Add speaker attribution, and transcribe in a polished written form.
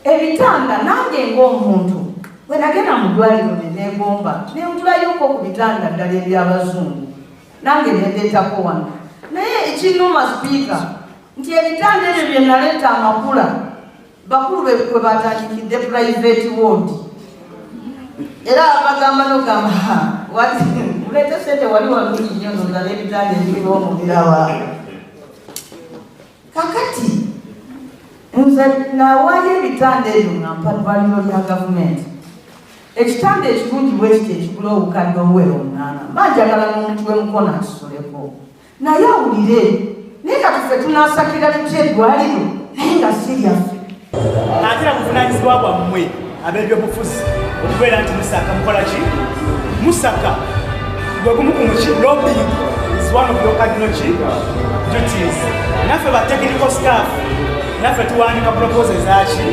Speaker 1: ebitanda nange ng'omuntu bwe nagenda mu ddwaliro ne neegomba ne ntulayooko ku bitanda ddala eby'abazungu nange nendeetako wano naye ekinnuma sipiika nti ebitanda ebyo bye naleeta amakula bakulu bwe batandikidde private ward era abagamba nogamba uleete sente wali walungi nnyo nozala ebitanda ebiriwo omubirawa kakati nze nawaayo ebitanda ebyo nga mpa ddwaliro lya gavumenti ekitanda ekirungi bwekiti ekigula obukadde obuwera 8 banjagala n'omuntu wemukono akisoleko naye awulire naye katufe tunasakira tutya eddwaliro naye nga siryaffe
Speaker 2: atera buvunanyizibwa bwammwe ab'ebyobufuzi okubeera nti musaka mukola ki musaka gwe gumu ku muki lobbying is one of your cardinal duties naffe ba technical staff naffe tuwandika proposals zaki